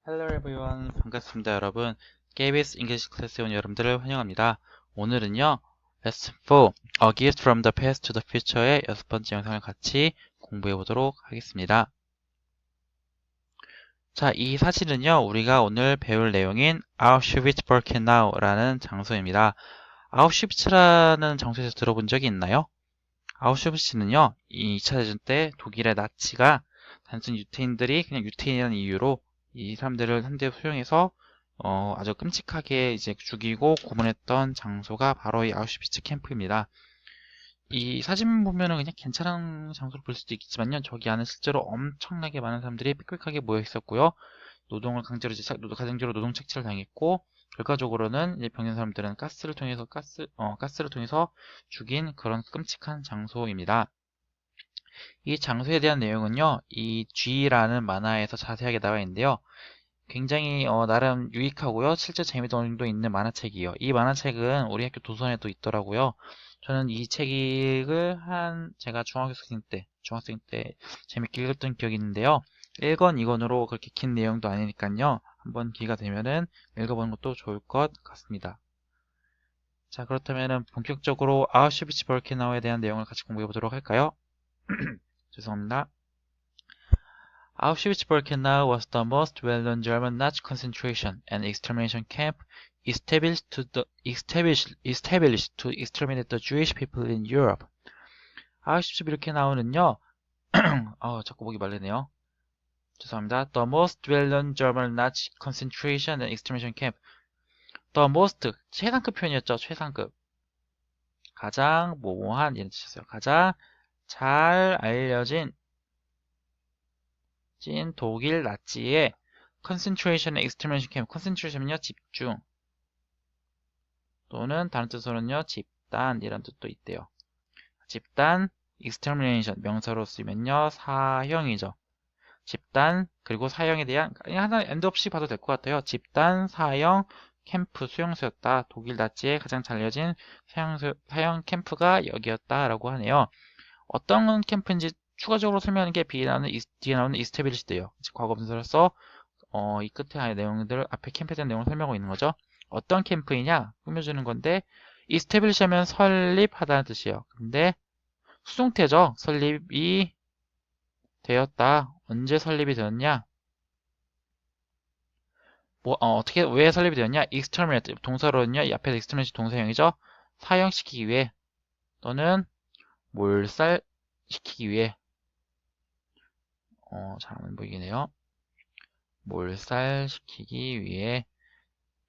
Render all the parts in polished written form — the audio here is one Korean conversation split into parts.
Hello everyone. 반갑습니다, 여러분. KBS English 클래스에 온 여러분들을 환영합니다. 오늘은요, Lesson 4, A Gift from the Past to the Future의 6번째 영상을 같이 공부해 보도록 하겠습니다. 자, 이 사진은요, 우리가 오늘 배울 내용인 Auschwitz-Birkenau라는 장소입니다. 아우슈비츠라는 장소에서 들어본 적이 있나요? 아우슈비츠는요, 이 2차 대전 때 독일의 나치가 단순 유태인들이 그냥 유태인이라는 이유로 이 사람들을 한 대 수용해서 아주 끔찍하게 이제 죽이고 고문했던 장소가 바로 이 아우슈비츠 캠프입니다. 이 사진 보면은 그냥 괜찮은 장소로 볼 수도 있겠지만요, 저기 안에 실제로 엄청나게 많은 사람들이 빽빽하게 모여 있었고요. 노동을 강제로 가정적으로 노동 착취를 당했고, 결과적으로는 이제 병든 사람들은 가스를 통해서 죽인 그런 끔찍한 장소입니다. 이 장소에 대한 내용은요, 이 G라는 만화에서 자세하게 나와 있는데요. 굉장히 나름 유익하고요. 실제 재미도 있는 만화책이에요. 이 만화책은 우리 학교 도서관에도 있더라고요. 저는 이 책을 제가 중학생 때 재밌게 읽었던 기억이 있는데요. 1권, 2권으로 그렇게 긴 내용도 아니니까요. 한번 기회가 되면은 읽어보는 것도 좋을 것 같습니다. 자, 그렇다면은 본격적으로 아우슈비츠 버켄하우에 대한 내용을 같이 공부해 보도록 할까요? 죄송합니다. Auschwitz-Birkenau was the most well-known German Nazi concentration and extermination camp established to exterminate the Jewish people in Europe. 아우슈비츠-비르케나우는요, 자꾸 목이 말리네요. 죄송합니다. The most well-known German Nazi concentration and extermination camp. The most, 최상급 표현이었죠. 최상급. 가장 모호한, 이런 뜻이었어요. 가장 잘 알려진 독일 나치의 concentration and extermination camp. concentration은요, 집중. 또는 다른 뜻으로는요, 집단, 이런 뜻도 있대요. 집단, extermination, 명사로 쓰면요, 사형이죠. 집단, 그리고 사형에 대한, 그냥 하나 엔드 없이 봐도 될 것 같아요. 집단, 사형, 캠프, 수용소였다. 독일 나치의 가장 잘 알려진 사형 캠프가 여기였다라고 하네요. 어떤 캠프인지 추가적으로 설명하는 게 뒤에 나오는 이스테빌리시드예요. 과거 분사로서 이 끝에 아예 내용들 앞에 캠프에 대한 내용을 설명하고 있는 거죠. 어떤 캠프이냐? 꾸며주는 건데 이스테빌리시 하면 설립하다는 뜻이에요. 근데 수동태죠. 설립이 되었다. 언제 설립이 되었냐? 왜 설립이 되었냐? exterminate 동사로는요. 이 앞에 exterminate 동사형이죠. 사형시키기 위해 또는 몰살시키기 위해 잘 안 보이네요. 몰살시키기 위해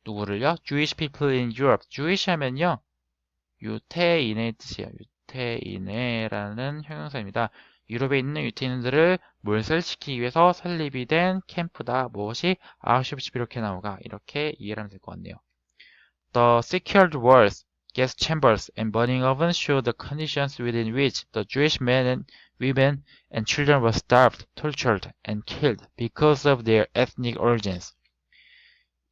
누구를요? Jewish people in Europe. Jewish 하면요. 유태인의 뜻이에요. 유태인의라는 형용사입니다. 유럽에 있는 유태인들을 몰살시키기 위해서 설립이 된 캠프다. 무엇이? 아우슈비츠 비르케나우가 이렇게 이해를 하면 될 것 같네요. The secured walls, gas chambers, and burning ovens show the conditions within which the Jewish men and women and children were starved, tortured, and killed because of their ethnic origins.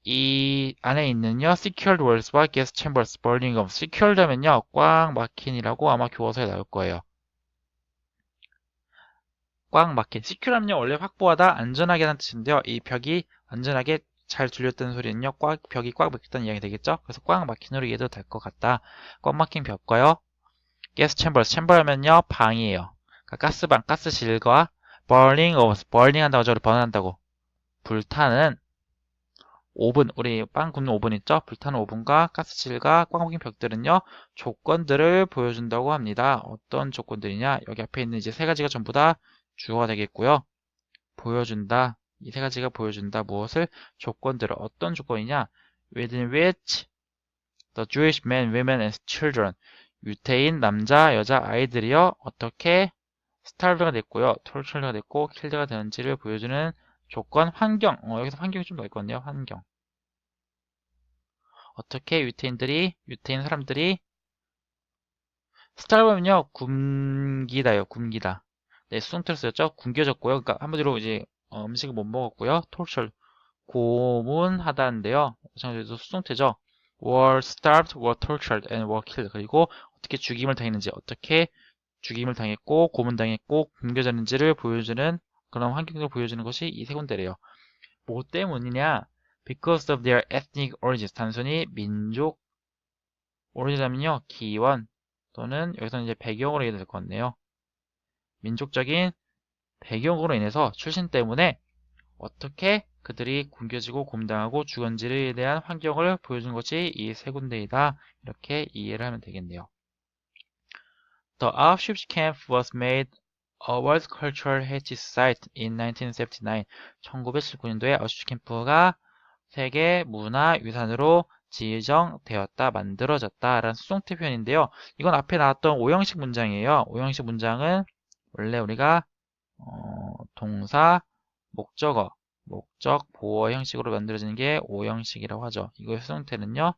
이 안에 있는요, secured walls와 gas chambers, burning of. secured 하면요, 꽉 막힌이라고 아마 교과서에 나올 거예요. 꽉 막힌. secure 하면요, 원래 확보하다, 안전하게 하는 뜻인데요. 이 벽이 안전하게 잘 둘렸다는 소리는요, 벽이 꽉 막혔다는 이야기 되겠죠? 그래서 꽉 막힌으로 이해도 될 것 같다. 꽉 막힌 벽과요, gas chambers, chamber 하면요, 방이에요. 그러니까 가스방, 가스실과 burning of, burning 한다고 저를 번한다고. 불타는 오븐, 우리 빵 굽는 오븐 있죠? 불타는 오븐과 가스실과 꽉 막힌 벽들은요, 조건들을 보여준다고 합니다. 어떤 조건들이냐? 여기 앞에 있는 이제 세 가지가 전부 다 주어가 되겠고요. 보여준다. 이 세 가지가 보여준다. 무엇을? 조건들을. 어떤 조건이냐? Within which the Jewish men, women and children. 유태인 남자, 여자, 아이들이요. 어떻게 starved가 됐고요. tortured가 됐고, killed가 되는지를 보여주는 조건, 환경. 여기서 환경이 좀 더 있거든요. 환경. 어떻게 유태인 사람들이 starve면요, 굶기다요, 굶기다. 네, 수동태로 쓰였죠? 굶겨졌고요. 그러니까 한마디로 이제 음식을 못 먹었고요. torture, 고문하다인데요. 마찬가지로 수동태죠. were starved, were tortured, and were killed. 그리고 어떻게 죽임을 당했는지, 어떻게 죽임을 당했고, 고문당했고, 굶겨졌는지를 보여주는 그런 환경을 보여주는 것이 이 세 군데래요. 뭐 때문이냐? Because of their ethnic origins. 단순히 민족 오리지나면요, 기원 또는 여기서는 이제 배경으로 이해될 것 같네요. 민족적인 배경으로 인해서 출신 때문에 어떻게 그들이 굶겨지고 곰당하고 죽은지에 대한 환경을 보여준 것이 이 세 군데이다. 이렇게 이해를 하면 되겠네요. The Auschwitz camp was made a World Cultural Heritage Site in 1979. 1979년도에 아우슈비츠 캠프가 세계 문화유산으로 지정되었다, 만들어졌다 라는 수동태 표현인데요. 이건 앞에 나왔던 오형식 문장이에요. 오형식 문장은 원래 우리가 동사, 목적어, 목적, 보어 형식으로 만들어지는 게 오형식이라고 하죠. 이거의 수동태는요.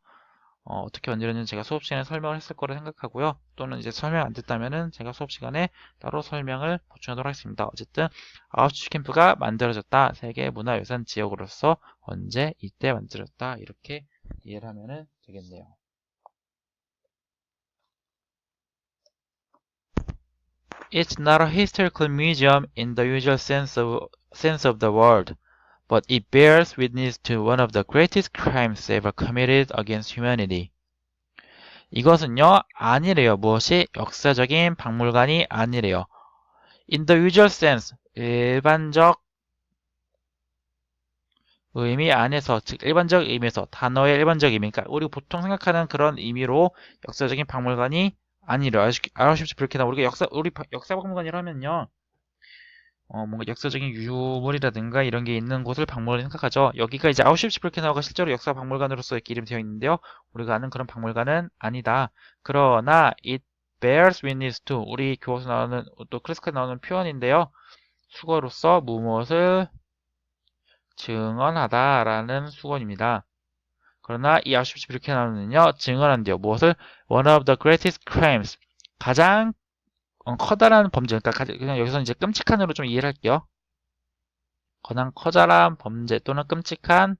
어떻게 만들었는지 제가 수업 시간에 설명을 했을 거라 생각하고요. 또는 이제 설명 안 됐다면은 제가 수업 시간에 따로 설명을 보충하도록 하겠습니다. 어쨌든 아우슈비츠 캠프가 만들어졌다. 세계 문화유산 지역으로서 언제 이때 만들어졌다. 이렇게 이해를 하면 되겠네요. It's not a historical museum in the usual sense of the word, but it bears witness to one of the greatest crimes ever committed against humanity. 이것은요, 아니래요. 무엇이? 역사적인 박물관이 아니래요. In the usual sense, 일반적 의미 안에서, 즉 일반적 의미에서, 단어의 일반적 의미, 그러니까 우리가 보통 생각하는 그런 의미로 역사적인 박물관이 아니래요. 아우슈비츠 비르케나우, 우리 역사 박물관이라면요, 뭔가 역사적인 유물이라든가 이런 게 있는 곳을 박물관을 생각하죠. 여기가 이제 아우슈비츠 비르케나우가 실제로 역사 박물관으로서 이렇게 이름이 되어 있는데요. 우리가 아는 그런 박물관은 아니다. 그러나 it bears witness to, 우리 교과서 나오는 또 클래스에 나오는 표현인데요. 수거로서 무엇을 증언하다라는 수건입니다. 그러나 이 아우슈비츠 비르케나우는요, 증언한대요. 무엇을? One of the greatest crimes, 가장 커다란 범죄, 그러니까 그냥 여기서 이제 끔찍한으로 좀 이해를 할게요. 가장 커다란 범죄 또는 끔찍한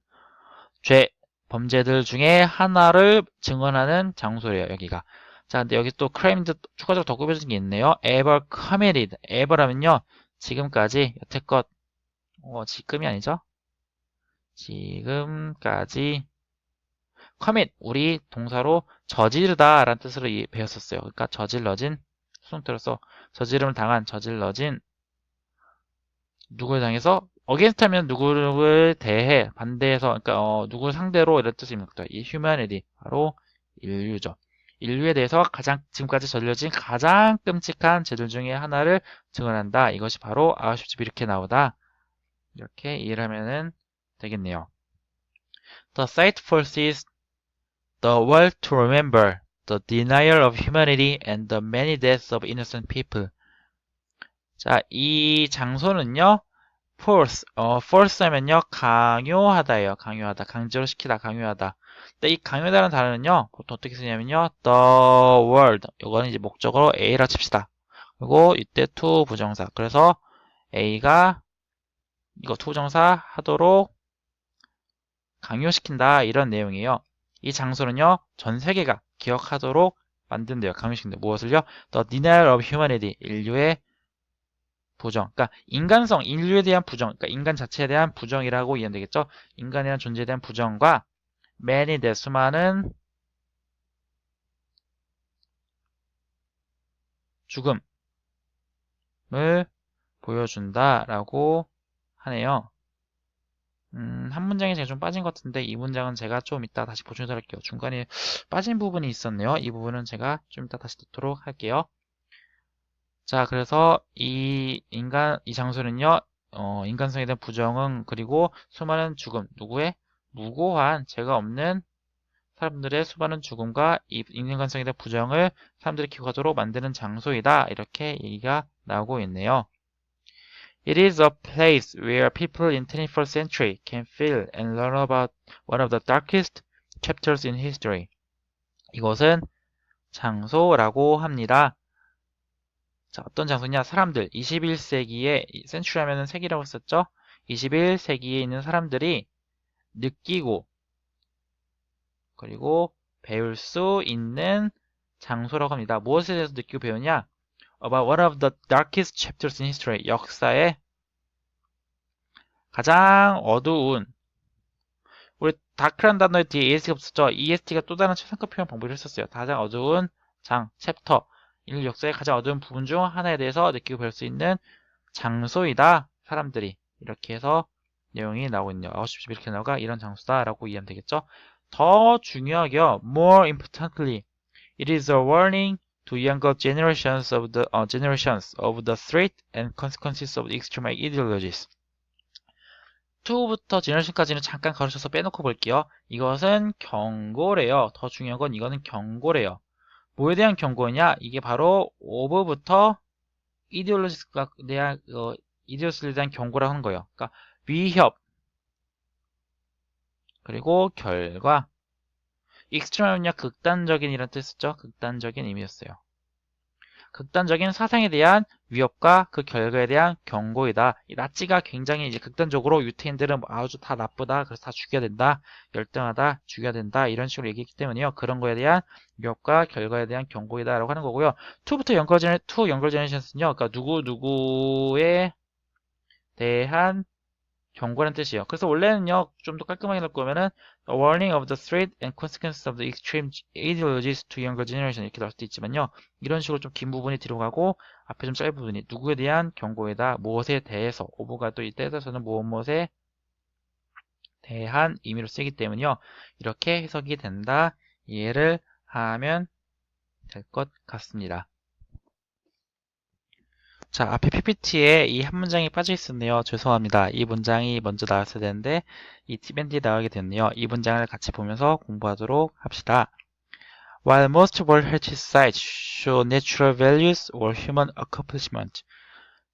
죄, 범죄들 중에 하나를 증언하는 장소래요, 여기가. 자, 근데 여기 또 crime도 추가적으로 더 꼽혀진 게 있네요. ever committed. ever라면요, 지금까지, 여태껏, 지금이 아니죠? 지금까지, commit, 우리 동사로 저지르다 라는 뜻으로 배웠었어요. 그러니까 저질러진, 수동태로서 저지름을 당한, 저질러진, 누구를 당해서 against 하면 누구를 대해 반대해서 그러니까 누구를 상대로 이런 뜻입니다. 이 humanity 바로 인류죠. 인류에 대해서 가장 지금까지 저질러진 가장 끔찍한 죄들 중에 하나를 증언한다. 이것이 바로 아우슈비츠 비르케나우다. 이렇게 이해를 하면 되겠네요. The site forces the world to remember the denial of humanity and the many deaths of innocent people. 자, 이 장소는요. force 하면요, 강요하다예요. 강요하다. 강제로 시키다, 강요하다. 근데 이 강요하다는 단어는요, 보통 어떻게 쓰냐면요, the world. 이거는 이제 목적어로 A라 칩시다. 그리고 이때 to 부정사. 그래서 A가 이거 to 부정사 하도록 강요시킨다. 이런 내용이에요. 이 장소는요, 전 세계가 기억하도록 만든대요. 강요시킨다. 무엇을요? The denial of humanity. 인류의 부정, 그러니까 인간성, 인류에 대한 부정, 그러니까 인간 자체에 대한 부정이라고 이해하면 되겠죠. 인간이라는 존재에 대한 부정과 many death, 수많은 죽음을 보여준다라고 하네요. 한 문장이 제가 좀 빠진 것 같은데 이 문장은 제가 좀 이따 다시 보충해서 할게요. 중간에 빠진 부분이 있었네요. 이 부분은 제가 좀 이따 다시 듣도록 할게요. 자, 그래서 이 장소는요, 인간성에 대한 부정은, 그리고 수많은 죽음, 누구의? 무고한, 죄가 없는 사람들의 수많은 죽음과 이 인간성에 대한 부정을 사람들이 기억하도록 만드는 장소이다. 이렇게 얘기가 나오고 있네요. It is a place where people in 21st century can feel and learn about one of the darkest chapters in history. 이것은 장소라고 합니다. 자, 어떤 장소냐? 사람들, 21세기에, 센츄리 하면은 세기라고 했었죠? 21세기에 있는 사람들이 느끼고, 그리고 배울 수 있는 장소라고 합니다. 무엇에 대해서 느끼고 배우냐? About one of the darkest chapters in history. 역사의 가장 어두운, 우리 다크란 단어에 뒤에 EST가 없었죠? EST가 또 다른 최상급 표현 방법을 썼어요. 가장 어두운 장, 챕터, 인류 역사의 가장 어두운 부분 중 하나에 대해서 느끼고 배울 수 있는 장소이다. 사람들이. 이렇게 해서 내용이 나오고 있네요. 아우슈비츠 비르케나우가 이런 장소다라고 이해하면 되겠죠? 더 중요하게요. More importantly, it is a warning to younger generations of the threat and consequences of the extreme ideologies. 2부터 제너레이션까지는 잠깐 가르쳐서 빼놓고 볼게요. 이것은 경고래요. 더 중요한 건 이거는 경고래요. 뭐에 대한 경고냐? 이게 바로 오브부터 이데올로지스가 대한 이데올로지에 대한 경고라고 하는 거예요. 그러니까 위협 그리고 결과. 익스트림은요 극단적인 이란 뜻이죠. 극단적인 의미였어요. 극단적인 사상에 대한 위협과 그 결과에 대한 경고이다. 이 나치가 굉장히 이제 극단적으로 유태인들은 아주 다 나쁘다. 그래서 다 죽여야 된다. 열등하다. 죽여야 된다. 이런 식으로 얘기했기 때문에요. 그런 거에 대한 위협과 결과에 대한 경고이다라고 하는 거고요. 2부터 연결 제네레이션은요. 그러니까 누구에 대한 경고라는 뜻이에요. 그래서 원래는요, 좀 더 깔끔하게 넣을 거면은 A warning of the threat and consequences of the extreme ideologies to younger generation 이렇게 나올 수도 있지만요. 이런 식으로 좀 긴 부분이 뒤로 가고 앞에 좀 짧은 부분이 누구에 대한 경고에다 무엇에 대해서 오브가 또 이때에서는 무엇에 대한 의미로 쓰기 때문에요. 이렇게 해석이 된다. 이해를 하면 될 것 같습니다. 자, 앞에 PPT에 이 한 문장이 빠져 있었네요. 죄송합니다. 이 문장이 먼저 나왔어야 되는데 이 T-밴드에 나오게 됐네요. 이 문장을 같이 보면서 공부하도록 합시다. While most World Heritage Sites show natural values or human accomplishment,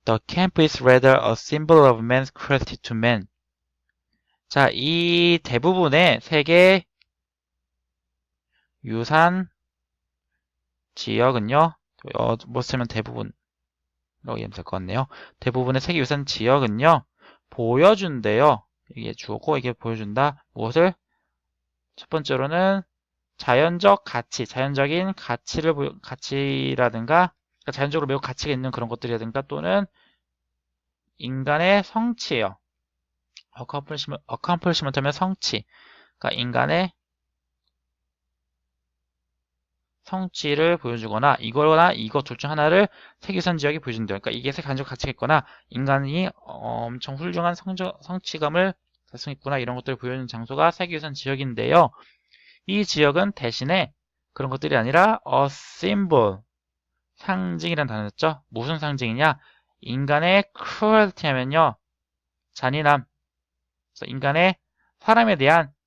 the camp is rather a symbol of man's cruelty to man. 자, 이 대부분의 세계 유산 지역은요, 뭐 쓰면 대부분 라고 이해하면 될 것 같네요. 대부분의 세계유산 지역은요, 보여준대요. 이게 주어고 이게 보여준다. 무엇을? 첫 번째로는 자연적 가치, 자연적인 가치라든가, 그러니까 자연적으로 매우 가치가 있는 그런 것들이라든가 또는 인간의 성취예요. accomplishment 하면 성취. 그러니까 인간의 성취를 보여주거나 이거나 이거 둘 중 하나를 세계유산 지역이 보여준대요. 그러니까 이게 간접 가치가 있거나 인간이 엄청 훌륭한 성취감을 달성했구나 이런 것들을 보여주는 장소가 세계유산 지역인데요. 이 지역은 대신에 그런 것들이 아니라 a symbol, 상징이라는 단어였죠. 무슨 상징이냐? 인간의 cruelty 하면요. 잔인함. 그래서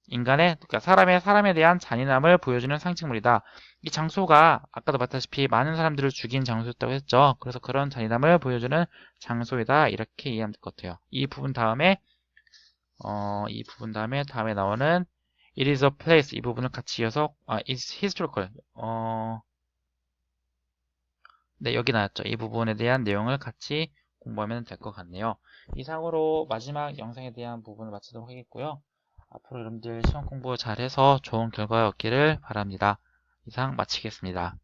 그러니까 사람에 대한 잔인함을 보여주는 상징물이다. 이 장소가 아까도 봤다시피 많은 사람들을 죽인 장소였다고 했죠. 그래서 그런 잔인함을 보여주는 장소이다. 이렇게 이해하면 될 것 같아요. 이 부분 다음에 다음에 나오는 It is a place 이 부분을 같이 이어서 it's historical 네 여기 나왔죠. 이 부분에 대한 내용을 같이 공부하면 될 것 같네요. 이상으로 마지막 영상에 대한 부분을 마치도록 하겠고요. 앞으로 여러분들 시험 공부 잘해서 좋은 결과 얻기를 바랍니다. 이상 마치겠습니다.